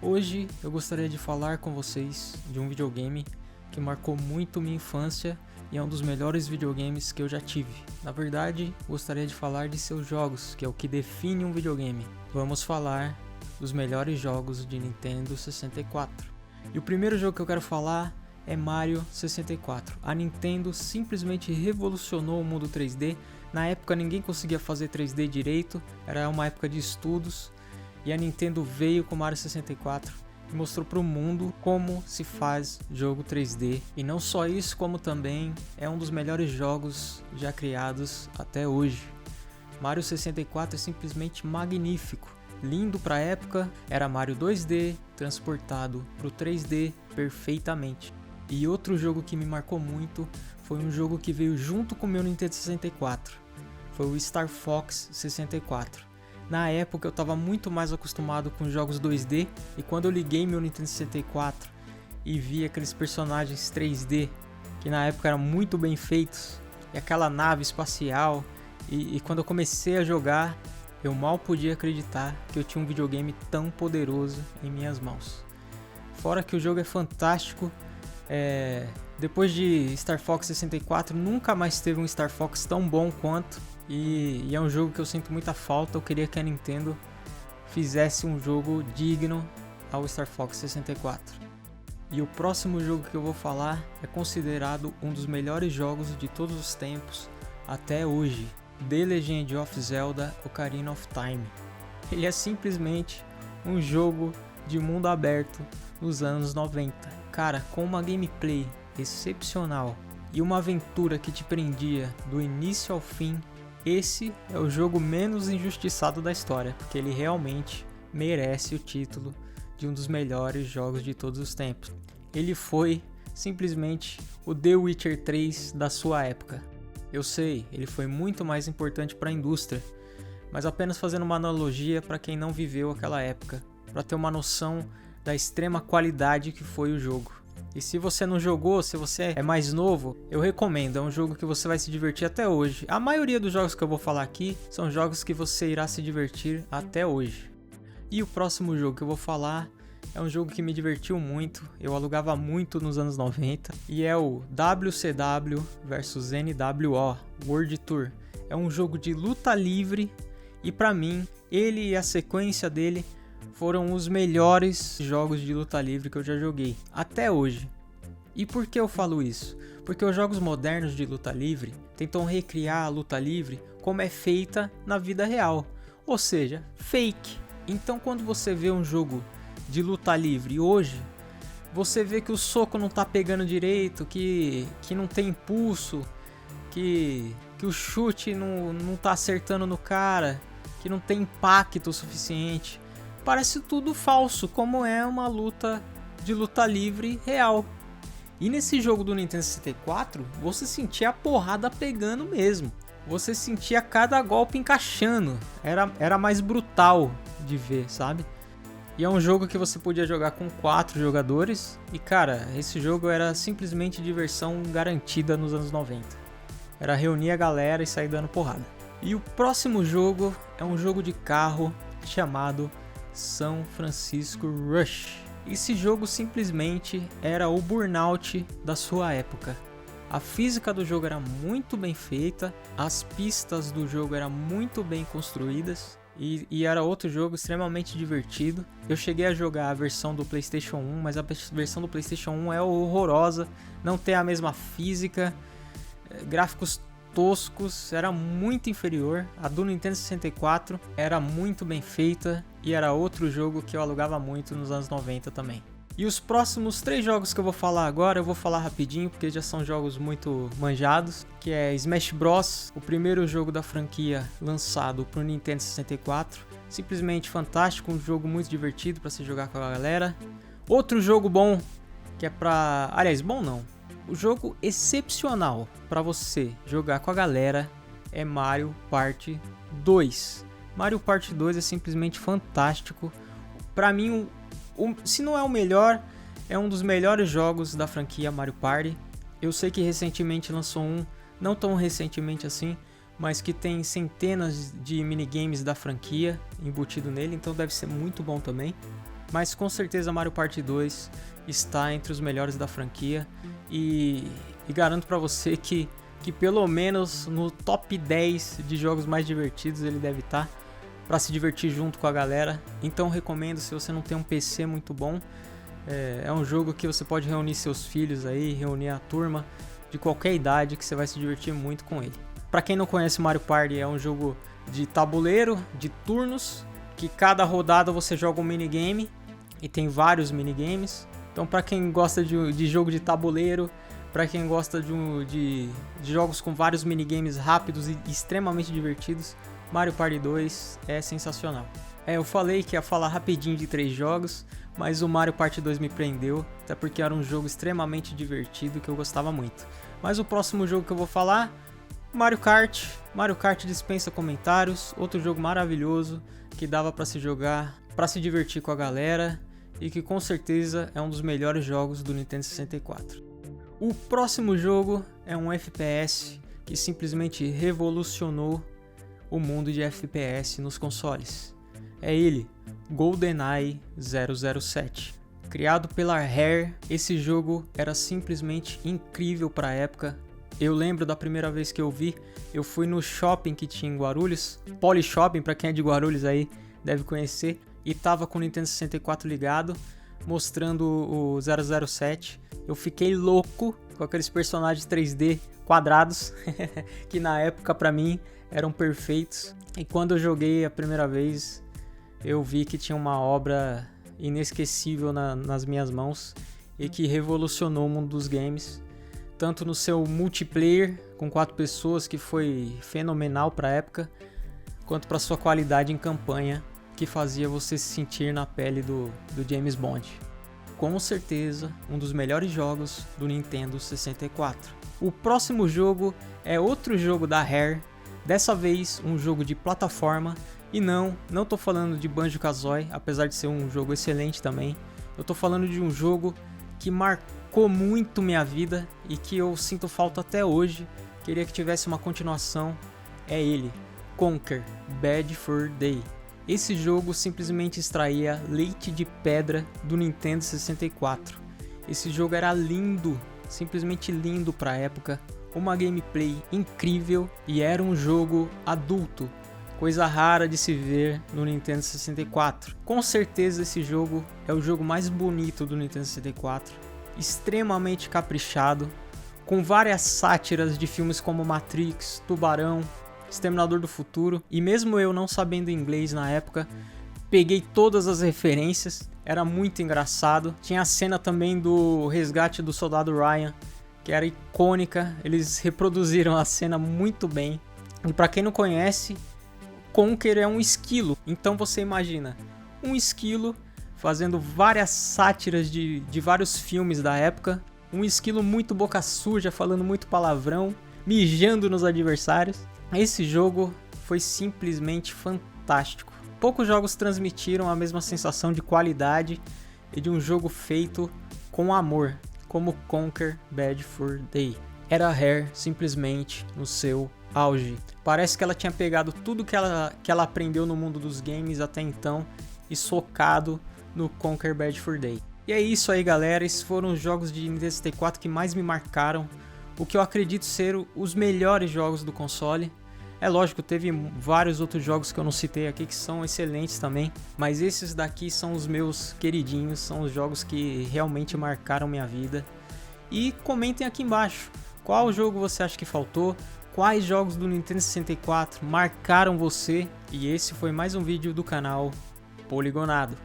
Hoje eu gostaria de falar com vocês de um videogame que marcou muito minha infância e é um dos melhores videogames que eu já tive. Na verdade, gostaria de falar de seus jogos, que é o que define um videogame. Vamos falar dos melhores jogos de Nintendo 64. E o primeiro jogo que eu quero falar é Mario 64. A Nintendo simplesmente revolucionou o mundo 3D. Na época ninguém conseguia fazer 3D direito, era uma época de estudos. E a Nintendo veio com Mario 64 e mostrou para o mundo como se faz jogo 3D. E não só isso, como também é um dos melhores jogos já criados até hoje. Mario 64 é simplesmente magnífico. Lindo para a época, era Mario 2D transportado para o 3D perfeitamente. E outro jogo que me marcou muito foi um jogo que veio junto com o meu Nintendo 64. Foi o Star Fox 64. Na época eu estava muito mais acostumado com jogos 2D e quando eu liguei meu Nintendo 64 e vi aqueles personagens 3D que na época eram muito bem feitos e aquela nave espacial e quando eu comecei a jogar eu mal podia acreditar que eu tinha um videogame tão poderoso em minhas mãos. Fora que o jogo é fantástico, depois de Star Fox 64 nunca mais teve um Star Fox tão bom quanto. E é um jogo que eu sinto muita falta. Eu queria que a Nintendo fizesse um jogo digno ao Star Fox 64. E o próximo jogo que eu vou falar é considerado um dos melhores jogos de todos os tempos até hoje. The Legend of Zelda Ocarina of Time. Ele é simplesmente um jogo de mundo aberto nos anos 90. Cara, com uma gameplay excepcional e uma aventura que te prendia do início ao fim. Esse é o jogo menos injustiçado da história, porque ele realmente merece o título de um dos melhores jogos de todos os tempos. Ele foi simplesmente o The Witcher 3 da sua época. Eu sei, ele foi muito mais importante para a indústria, mas apenas fazendo uma analogia para quem não viveu aquela época, para ter uma noção da extrema qualidade que foi o jogo. E se você não jogou, se você é mais novo, eu recomendo, é um jogo que você vai se divertir até hoje. A maioria dos jogos que eu vou falar aqui são jogos que você irá se divertir até hoje. E o próximo jogo que eu vou falar é um jogo que me divertiu muito, eu alugava muito nos anos 90, e é o WCW vs NWO World Tour. É um jogo de luta livre e pra mim, ele e a sequência dele foram os melhores jogos de luta livre que eu já joguei, até hoje. E por que eu falo isso? Porque os jogos modernos de luta livre tentam recriar a luta livre como é feita na vida real, ou seja, fake. Então quando você vê um jogo de luta livre hoje, você vê que o soco não tá pegando direito, que não tem impulso, que o chute não tá acertando no cara, que não tem impacto suficiente. Parece tudo falso, como é uma luta de luta livre real. E nesse jogo do Nintendo 64, você sentia a porrada pegando mesmo. Você sentia cada golpe encaixando. Era mais brutal de ver, sabe? E é um jogo que você podia jogar com 4 jogadores. E cara, esse jogo era simplesmente diversão garantida nos anos 90. Era reunir a galera e sair dando porrada. E o próximo jogo é um jogo de carro chamado São Francisco Rush. Esse jogo simplesmente era o Burnout da sua época. A física do jogo era muito bem feita, as pistas do jogo eram muito bem construídas e era outro jogo extremamente divertido. Eu cheguei a jogar a versão do PlayStation 1, mas a versão do PlayStation 1 é horrorosa, não tem a mesma física, gráficos toscos, era muito inferior. A do Nintendo 64 era muito bem feita e era outro jogo que eu alugava muito nos anos 90 também. E os próximos 3 jogos que eu vou falar agora, eu vou falar rapidinho porque já são jogos muito manjados, que é Smash Bros, o primeiro jogo da franquia lançado pro Nintendo 64, simplesmente fantástico, um jogo muito divertido para se jogar com a galera. Outro jogo bom, que é pra... aliás, bom não, o jogo excepcional para você jogar com a galera é Mario Party 2. Mario Party 2 é simplesmente fantástico. Para mim, se não é o melhor, é um dos melhores jogos da franquia Mario Party. Eu sei que recentemente lançou um, não tão recentemente assim, mas que tem centenas de minigames da franquia embutido nele, então deve ser muito bom também. mas com certeza Mario Party 2 está entre os melhores da franquia e garanto pra você que pelo menos no top 10 de jogos mais divertidos ele deve estar, para se divertir junto com a galera. Então recomendo, se você não tem um PC muito bom, é um jogo que você pode reunir seus filhos aí, reunir a turma de qualquer idade, que você vai se divertir muito com ele. Para quem não conhece, Mario Party é um jogo de tabuleiro, de turnos, que cada rodada você joga um minigame e tem vários minigames. Então para quem gosta de jogo de tabuleiro, para quem gosta de jogos com vários minigames rápidos e extremamente divertidos, Mario Party 2 é sensacional. Eu falei que ia falar rapidinho de 3 jogos, mas o Mario Party 2 me prendeu, até porque era um jogo extremamente divertido que eu gostava muito. Mas o próximo jogo que eu vou falar, Mario Kart. Mario Kart dispensa comentários, outro jogo maravilhoso que dava para se jogar, para se divertir com a galera e que com certeza é um dos melhores jogos do Nintendo 64. O próximo jogo é um FPS que simplesmente revolucionou o mundo de FPS nos consoles. É ele, GoldenEye 007. Criado pela Rare, esse jogo era simplesmente incrível para a época. Eu lembro da primeira vez que eu vi, eu fui no shopping que tinha em Guarulhos, Poli Shopping, para quem é de Guarulhos aí deve conhecer, e tava com o Nintendo 64 ligado, mostrando o 007. Eu fiquei louco com aqueles personagens 3D quadrados, que na época para mim eram perfeitos. E quando eu joguei a primeira vez, eu vi que tinha uma obra inesquecível nas minhas mãos e que revolucionou o mundo dos games, tanto no seu multiplayer com 4 pessoas, que foi fenomenal para a época, quanto para sua qualidade em campanha, que fazia você se sentir na pele do James Bond. Com certeza, um dos melhores jogos do Nintendo 64. O próximo jogo é outro jogo da Rare, dessa vez um jogo de plataforma, e não tô falando de Banjo-Kazooie, apesar de ser um jogo excelente também. Eu tô falando de um jogo que marcou muito minha vida e que eu sinto falta até hoje, queria que tivesse uma continuação. É ele, Conker Bad Fur Day. Esse jogo simplesmente extraía leite de pedra do Nintendo 64. Esse jogo era lindo, simplesmente lindo para a época, uma gameplay incrível e era um jogo adulto, coisa rara de se ver no Nintendo 64. Com certeza esse jogo é o jogo mais bonito do Nintendo 64, extremamente caprichado, com várias sátiras de filmes como Matrix, Tubarão, Exterminador do Futuro, e mesmo eu não sabendo inglês na época, peguei todas as referências, era muito engraçado. Tinha a cena também do resgate do soldado Ryan, que era icônica, eles reproduziram a cena muito bem. E para quem não conhece, Conker é um esquilo, então você imagina, um esquilo fazendo várias sátiras de vários filmes da época, um esquilo muito boca suja, falando muito palavrão, mijando nos adversários. Esse jogo foi simplesmente fantástico. Poucos jogos transmitiram a mesma sensação de qualidade e de um jogo feito com amor, como Conker Bad Fur Day. Era a Rare simplesmente no seu auge. Parece que ela tinha pegado tudo que ela aprendeu no mundo dos games até então e socado no Conker Bad Fur Day. E é isso aí, galera. Esses foram os jogos de Nintendo 64 que mais me marcaram, o que eu acredito ser os melhores jogos do console. É lógico, teve vários outros jogos que eu não citei aqui que são excelentes também, mas esses daqui são os meus queridinhos, são os jogos que realmente marcaram minha vida. E comentem aqui embaixo, qual jogo você acha que faltou, quais jogos do Nintendo 64 marcaram você. E esse foi mais um vídeo do canal Poligonado.